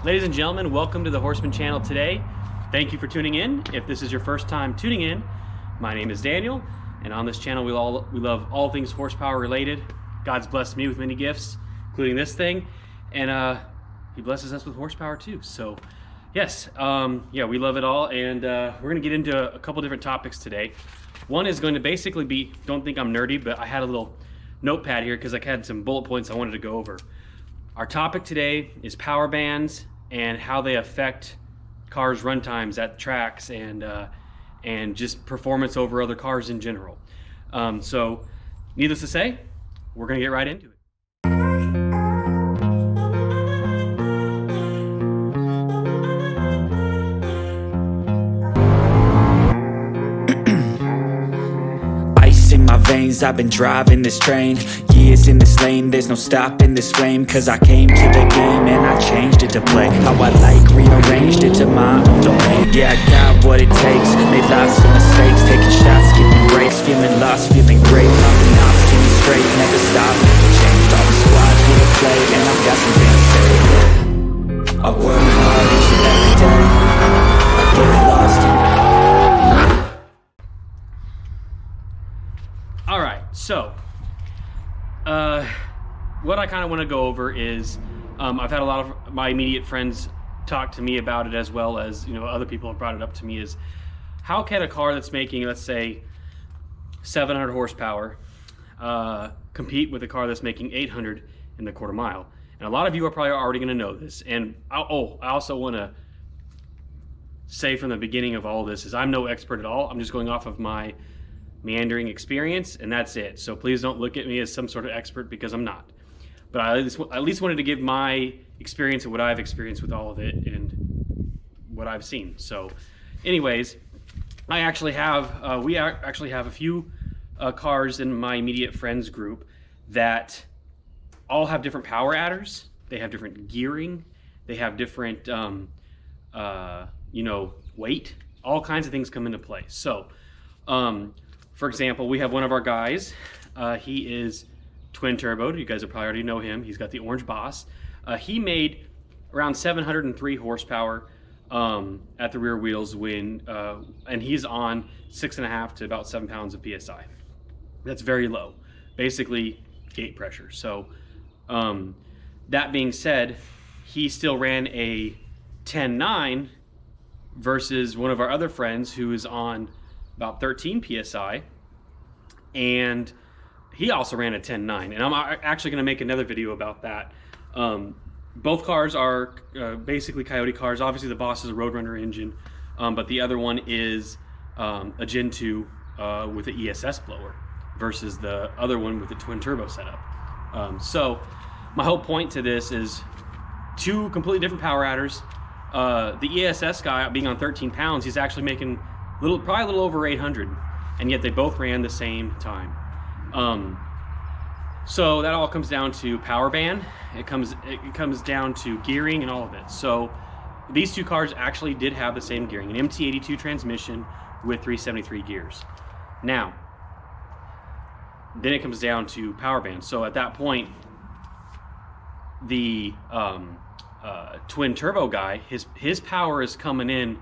Ladies and gentlemen, welcome to the Horseman channel today. Thank you for tuning in. If this is your first time tuning in, my name is Daniel, and on this channel we love all things horsepower related. God's blessed me with many gifts, including this thing, and He blesses us with horsepower too. So, yes, yeah, we love it all, and we're going to get into a couple different topics today. One is going to basically be, don't think I'm nerdy, but I had a little notepad here because I had some bullet points I wanted to go over. Our topic today is power bands and how they affect cars' run times at tracks and just performance over other cars in general. So, needless to say, we're going to get right into it. In my veins, I've been driving this train. Years in this lane, there's no stopping this flame. Cause I came to the game and I changed it to play how I like, rearranged it to my own domain. Yeah, I got what it takes, made lots of mistakes, taking shots, skipping breaks, feeling lost, feeling great, popping off, feeling straight, never stop, never changed. All the squads here to play and I've got something to say. I work hard each and every day, I get lost in So, what I kind of want to go over is, I've had a lot of my immediate friends talk to me about it, as well as, other people have brought it up to me, is how can a car that's making, let's say, 700 horsepower compete with a car that's making 800 in the quarter mile? And a lot of you are probably already going to know this. And I also want to say from the beginning of all this is I'm no expert at all. I'm just going off of my meandering experience, and that's it. So please don't look at me as some sort of expert, because I'm not. But I at least wanted to give my experience and what I've experienced with all of it and what I've seen. So anyways, I actually have we actually have a few cars in my immediate friends group that all have different power adders. They have different gearing. They have different weight. All kinds of things come into play. So for example, we have one of our guys. He is twin turboed. You guys will probably already know him. He's got the orange Boss. He made around 703 horsepower at the rear wheels and he's on 6.5 to about 7 pounds of PSI. That's very low, basically gate pressure. So that being said, he still ran a 10.9 versus one of our other friends who is on about 13 PSI, and he also ran a 10.9, and I'm actually going to make another video about that. Both cars are basically Coyote cars. Obviously the Boss is a Roadrunner engine, but the other one is a Gen 2 with an ESS blower versus the other one with the twin turbo setup. So my whole point to this is two completely different power adders. The ESS guy, being on 13 pounds, he's actually making probably a little over 800, and yet they both ran the same time. So that all comes down to power band. It comes down to gearing and all of it. So these two cars actually did have the same gearing, an MT82 transmission with 373 gears. Now, then it comes down to power band. So at that point, the twin turbo guy, his power is coming in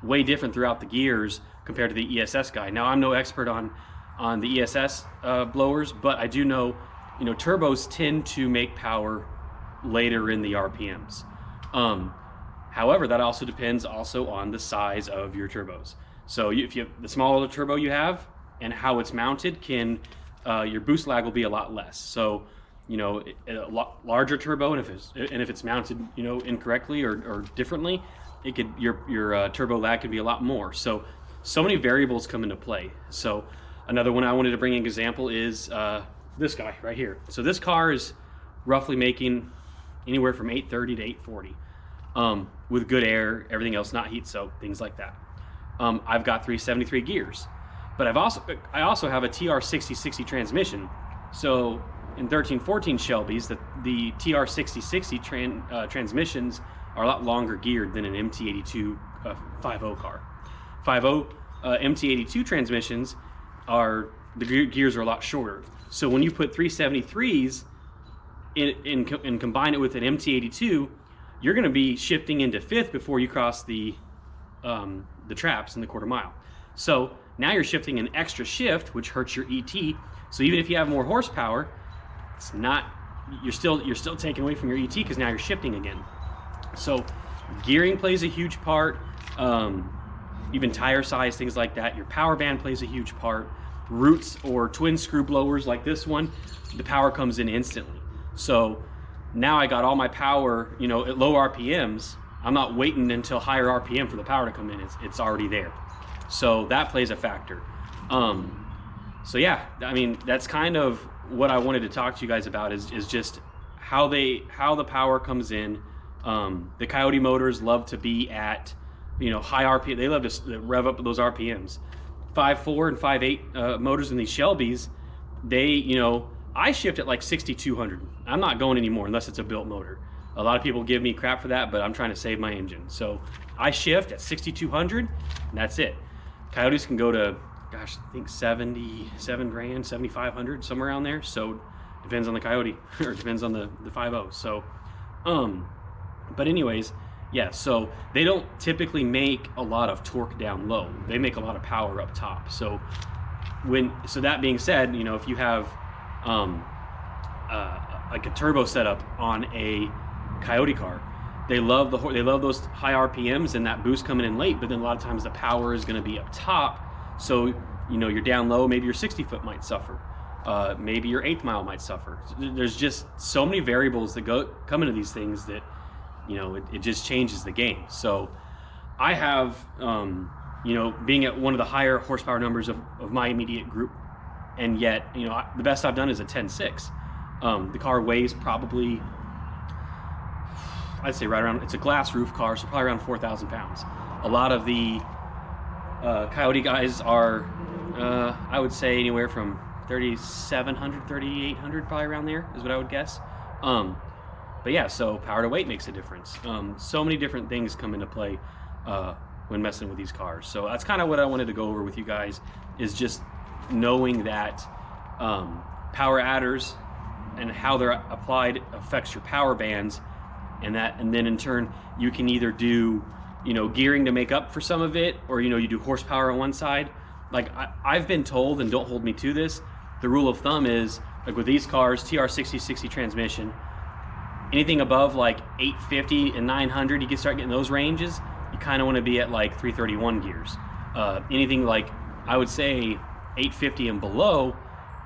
way different throughout the gears compared to the ESS guy. Now, I'm no expert on the ESS blowers, but I do know, turbos tend to make power later in the RPMs. However, that also depends on the size of your turbos. So if you have the smaller turbo you have and how it's mounted, your boost lag will be a lot less. So a lot larger turbo, and if it's mounted incorrectly or differently, your turbo lag could be a lot more. So many variables come into play. So another one I wanted to bring an example is this guy right here. So this car is roughly making anywhere from 830 to 840 with good air, everything else not heat soaked, things like that. I've got 373 gears, but I also have a TR6060 transmission. So in 1314 Shelby's, the TR6060 transmissions are a lot longer geared than an MT82 5.0 car. 5.0 MT82 transmissions the gears are a lot shorter. So when you put 373s and combine it with an MT82, you're going to be shifting into fifth before you cross the traps in the quarter mile. So now you're shifting an extra shift, which hurts your ET. So even if you have more horsepower, it's not, you're still taking away from your ET because now you're shifting again. So gearing plays a huge part. Even tire size, things like that. Your power band plays a huge part. Roots or twin screw blowers like this one, the power comes in instantly. So now I got all my power, you know, at low RPMs. I'm not waiting until higher RPM for the power to come in. It's already there. So that plays a factor. So yeah, I mean, that's kind of what I wanted to talk to you guys about is just how the power comes in. The Coyote motors love to be at, you know, high RPM. They love to rev up those RPMs. 5.4 and 5.8 motors in these Shelbys, they, you know, I shift at like 6,200. I'm not going anymore unless it's a built motor. A lot of people give me crap for that, but I'm trying to save my engine. So I shift at 6,200, and that's it. Coyotes can go to, gosh, I think 77 grand, 7,500, somewhere around there. So depends on the Coyote, or depends on the 5.0. So, but anyways, yeah, so they don't typically make a lot of torque down low. They make a lot of power up top. So that being said, you know, if you have like a turbo setup on a Coyote car, they love those high RPMs and that boost coming in late. But then a lot of times the power is going to be up top. So you know, you're down low. Maybe your 60 foot might suffer. Maybe your 8th mile might suffer. There's just so many variables that come into these things that, you know, it just changes the game. So I have, you know, being at one of the higher horsepower numbers of my immediate group, and yet, you know, the best I've done is a 10.6. The car weighs probably, I'd say right around, it's a glass roof car, so probably around 4,000 pounds. A lot of the Coyote guys are, I would say anywhere from 3,700, 3,800, probably around there is what I would guess. But yeah, so power to weight makes a difference. So many different things come into play when messing with these cars. So that's kind of what I wanted to go over with you guys, is just knowing that power adders and how they're applied affects your power bands, and then in turn you can either do, you know, gearing to make up for some of it, or, you know, you do horsepower on one side. Like I've been told, and don't hold me to this, the rule of thumb is, like with these cars, TR6060 transmission, anything above like 850 and 900, you can start getting those ranges. You kind of want to be at like 331 gears. Anything like, I would say 850 and below,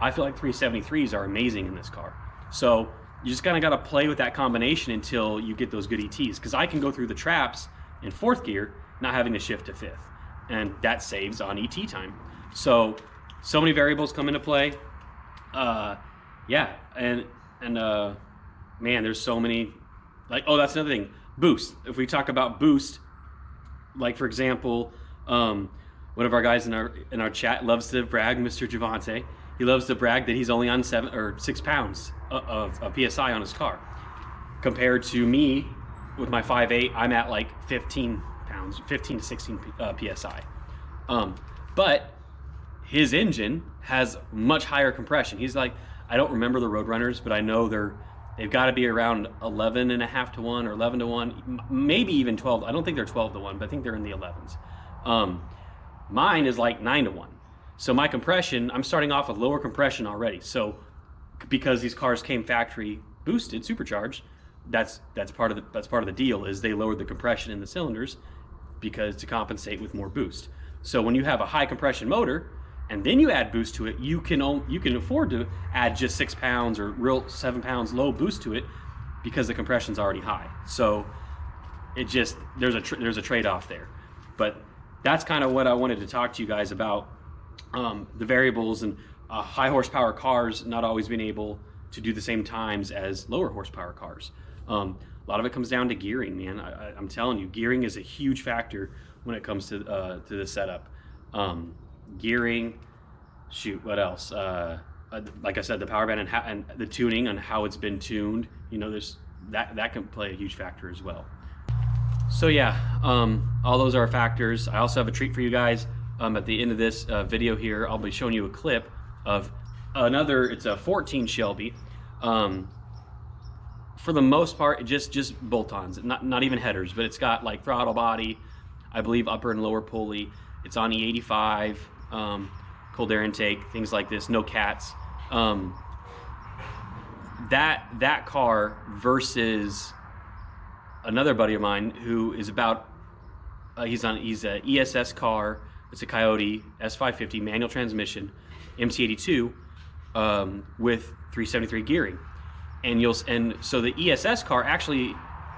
I feel like 373s are amazing in this car. So you just kind of got to play with that combination until you get those good ETs. Because I can go through the traps in 4th gear, not having to shift to 5th, and that saves on ET time. So many variables come into play. Yeah, and man, there's so many, like, oh, that's another thing, boost. If we talk about boost, like for example, one of our guys in our chat loves to brag, Mr. Javante. He loves to brag that he's only on 7 or 6 pounds of PSI on his car, compared to me with my 5.8. I'm at like 15 pounds, 15 to 16 PSI. But his engine has much higher compression. He's like, I don't remember the Roadrunners, but I know they've got to be around 11.5 to 1 or 11 to 1, maybe even 12. I don't think they're 12 to 1, but I think they're in the 11s. Mine is like 9 to 1. So my compression, I'm starting off with lower compression already. So because these cars came factory boosted, supercharged, that's part of the deal, is they lowered the compression in the cylinders because to compensate with more boost. So when you have a high compression motor and then you add boost to it, you can afford to add just 6 pounds or real 7 pounds low boost to it because the compression's already high. So it just, there's a trade-off there. But that's kind of what I wanted to talk to you guys about, the variables and high horsepower cars not always being able to do the same times as lower horsepower cars. A lot of it comes down to gearing, man. I'm telling you, gearing is a huge factor when it comes to the setup. Gearing, shoot, what else? Like I said, the power band and the tuning on how it's been tuned. You know, there's that can play a huge factor as well. So yeah, all those are factors. I also have a treat for you guys. At the end of this video here, I'll be showing you a clip of another. It's a 14 Shelby. for the most part, just bolt-ons, not even headers, but it's got like throttle body, I believe upper and lower pulley. It's on E85, cold air intake, things like this. No cats. That car versus another buddy of mine who is about he's a ESS car. It's a Coyote S550 manual transmission, MC82, with 373 gearing, and so the ESS car actually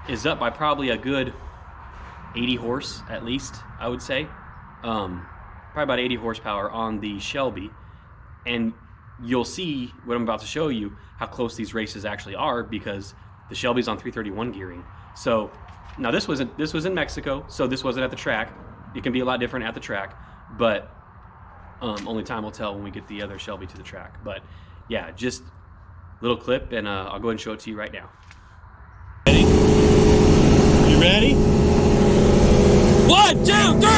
is up by probably a good 80 horse at least, I would say, probably about 80 horsepower on the Shelby, and you'll see what I'm about to show you how close these races actually are, because the Shelby's on 331 gearing. So now this was in Mexico, so this wasn't at the track. It can be a lot different at the track, but only time will tell when we get the other Shelby to the track. But yeah, just a little clip, and I'll go ahead and show it to you right now. Ready? You ready? 1, 2, 3!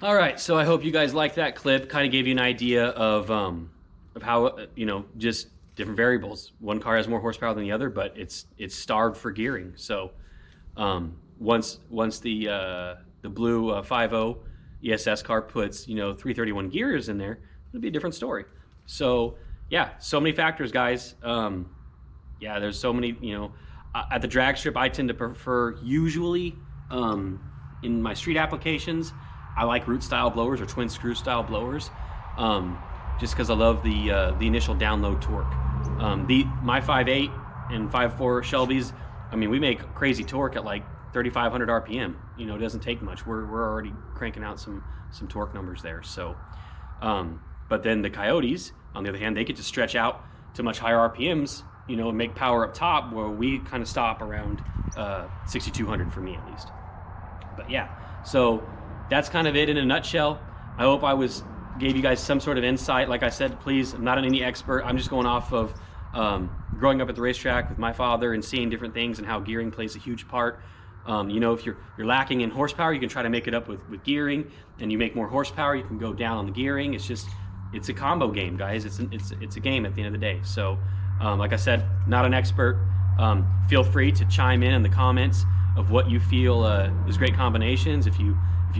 All right, so I hope you guys liked that clip. Kind of gave you an idea of how, just different variables. One car has more horsepower than the other, but it's starved for gearing. So once the blue 5.0 ESS car puts 331 gears in there, it'll be a different story. So yeah, so many factors, guys. Yeah, there's so many. At the drag strip, I tend to prefer usually in my street applications, I like root style blowers or twin screw style blowers, just because I love the initial download torque. My 5.8 and 5.4 Shelbys, I mean, we make crazy torque at like 3,500 RPM. It doesn't take much. We're already cranking out some torque numbers there. So, but then the Coyotes, on the other hand, they get to stretch out to much higher RPMs, and make power up top, where we kind of stop around 6,200 for me at least. But yeah, so that's kind of it in a nutshell. I hope I gave you guys some sort of insight. Like I said, please, I'm not any expert. I'm just going off of growing up at the racetrack with my father and seeing different things and how gearing plays a huge part. If you're lacking in horsepower, you can try to make it up with gearing, and you make more horsepower, you can go down on the gearing. It's a combo game, guys. It's a game at the end of the day. So like I said, not an expert. Feel free to chime in the comments of what you feel is great combinations. If you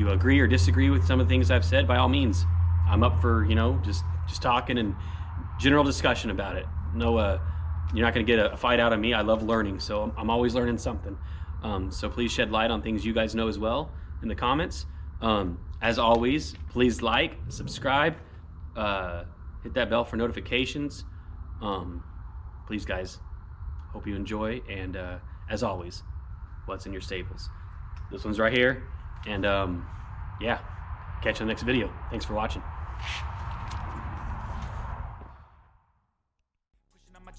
agree or disagree with some of the things I've said, by all means, I'm up for just talking and general discussion about it. No, you're not going to get a fight out of me. I love learning, so I'm always learning something. So please shed light on things you guys know as well in the comments. As always, please like, subscribe, hit that bell for notifications. Please, guys, hope you enjoy, and as always, what's in your staples? This one's right here, and yeah, catch you in the next video. Thanks for watching.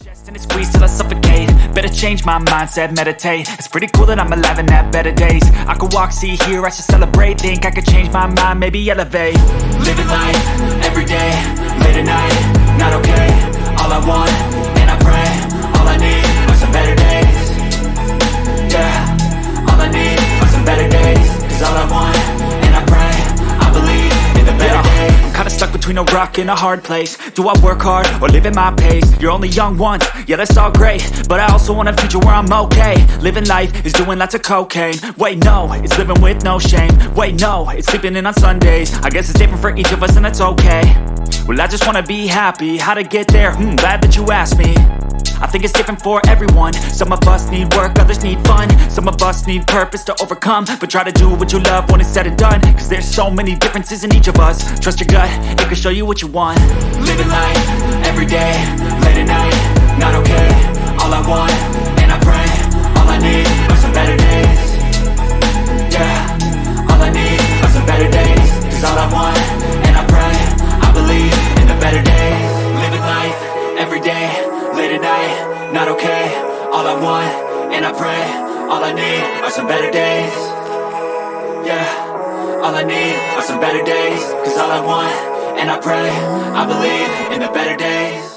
Chest and it squeeze till I suffocate. Better change my mindset, meditate. It's pretty cool that I'm alive and have better days. I could walk, see, hear, I should celebrate. Think I could change my mind, maybe elevate. Living life, every day, late at night, not okay. All I want, and I pray, all I need are some better days. Yeah, all I need are some better days. Cause all I want, and I pray, I believe in the better days. I'm kinda stuck between a rock and a hard place. Do I work hard or live at my pace? You're only young once, yeah, that's all great, but I also want a future where I'm okay. Living life is doing lots of cocaine. Wait, no, it's living with no shame. Wait, no, it's sleeping in on Sundays. I guess it's different for each of us and that's okay. Well, I just wanna be happy. How to get there? Glad that you asked me. I think it's different for everyone. Some of us need work, others need fun. Some of us need purpose to overcome. But try to do what you love when it's said and done. Cause there's so many differences in each of us. Trust your gut, it can show you what you want. Living life, every day, late at night, not okay. All I want, and I pray, all I need are some better days. Yeah, all I need are some better days. Cause all I want, and I pray, I believe in the better days. not okay. All I want, and I pray, all I need are some better days. Yeah, all I need are some better days. Cause all I want, and I pray, I believe in the better days.